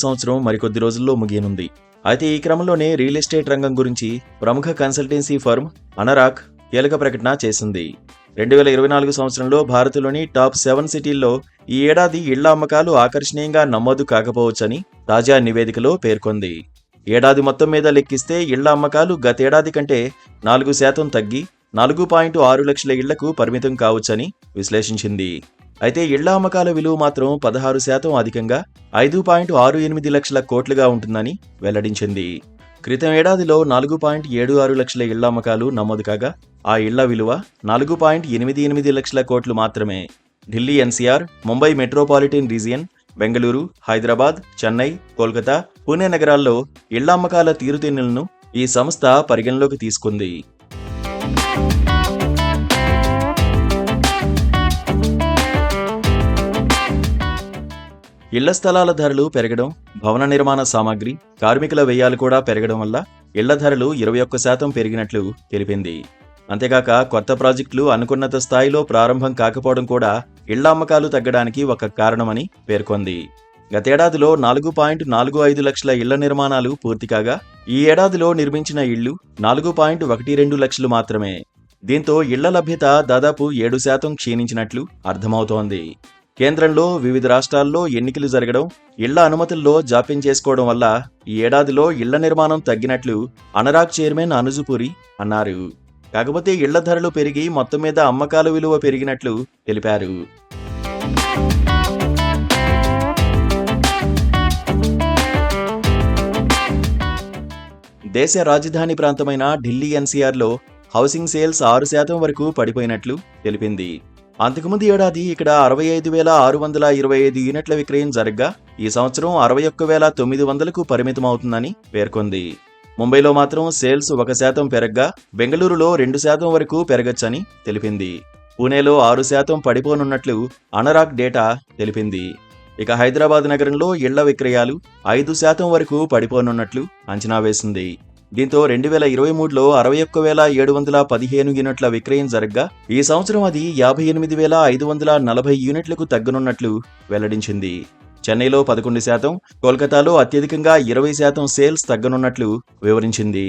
సంవత్సరం మరికొద్ది రోజుల్లో ముగియనుంది. అయితే ఈ క్రమంలోనే రియల్ ఎస్టేట్ రంగం గురించి ప్రముఖ కన్సల్టెన్సీ ఫర్మ్ అనరాక్ కీలక ప్రకటన చేసింది. 2024 సంవత్సరంలో భారత్లోని టాప్ 7 సిటీల్లో ఈ ఏడాది ఇళ్ల అమ్మకాలు ఆకర్షణీయంగా నమోదు కాకపోవచ్చని తాజా నివేదికలో పేర్కొంది. ఏడాది మొత్తం మీద లెక్కిస్తే ఇళ్ల అమ్మకాలు గతేడాది కంటే 4% తగ్గి 4.6 లక్షల ఇళ్లకు పరిమితం కావచ్చని విశ్లేషించింది. అయితే ఇళ్ల అమ్మకాల విలువ మాత్రం 16% అధికంగా 5.68 లక్షల కోట్లుగా ఉంటుందని వెల్లడించింది. క్రితం ఏడాదిలో 4.76 లక్షల ఇళ్ల అమ్మకాలు నమోదు కాగా ఆ ఇళ్ల విలువ 4.88 లక్షల కోట్లు మాత్రమే. Delhi NCR, Mumbai metropolitan region, Bengaluru, Hyderabad, Chennai, Kolkata, Pune నగరాల్లో ఇళ్ల అమ్మకాల తీరుతెన్నులను ఈ సంస్థ పరిగణలోకి తీసుకుంది. ఇళ్ల స్థలాల ధరలు పెరగడం, భవన నిర్మాణ సామాగ్రి, కార్మికుల వ్యయాలు కూడా పెరగడం వల్ల ఇళ్ల ధరలు 21% పెరిగినట్లు తెలిపింది. అంతేగాక కొత్త ప్రాజెక్టులు అనుకున్నంత స్థాయిలో ప్రారంభం కాకపోవడం కూడా ఇళ్ల అమ్మకాలు తగ్గడానికి ఒక కారణమని పేర్కొంది. గతేడాదిలో 4.45 లక్షల ఇళ్ల నిర్మాణాలు పూర్తి కాగా ఈ ఏడాదిలో నిర్మించిన ఇళ్లు 4.12 లక్షలు మాత్రమే. దీంతో ఇళ్ల లభ్యత దాదాపు 7% క్షీణించినట్లు అర్థమవుతోంది. కేంద్రంలో వివిధ రాష్ట్రాల్లో ఎన్నికలు జరగడం, ఇళ్ల అనుమతుల్లో జాప్యం చేసుకోవడం వల్ల ఈ ఏడాదిలో ఇళ్ల నిర్మాణం తగ్గినట్లు అనరాక్ చైర్మన్ అనుజుపురి అన్నారు. కాకపోతే ఇళ్ల ధరలు పెరిగి మొత్తం మీద అమ్మకాల విలువ పెరిగినట్లు తెలిపారు. దేశ రాజధాని ప్రాంతమైన ఢిల్లీ ఎన్సీఆర్లో హౌసింగ్ సేల్స్ 6% వరకు పడిపోయినట్లు తెలిపింది. అంతకుముందు ఏడాది ఇక్కడ 65,625 యూనిట్ల విక్రయం జరగ్గా ఈ సంవత్సరం 61,900కు పరిమితమవుతుందని పేర్కొంది. ముంబైలో మాత్రం సేల్స్ 1% పెరగ్గా బెంగళూరులో 2% వరకు పెరగచ్చని తెలిపింది. పూణేలో 6% పడిపోనున్నట్లు అనరాక్ డేటా తెలిపింది. ఇక హైదరాబాద్ నగరంలో ఇళ్ల విక్రయాలు 5% వరకు పడిపోనున్నట్లు అంచనా వేసింది. దీంతో 2023లో 61,715 యూనిట్ల విక్రయం జరగ్గా ఈ సంవత్సరం అది 58,540 యూనిట్లకు తగ్గనున్నట్లు వెల్లడించింది. చెన్నైలో 11%, కోల్కతాలో అత్యధికంగా 20% సేల్స్ తగ్గనున్నట్లు వివరించింది.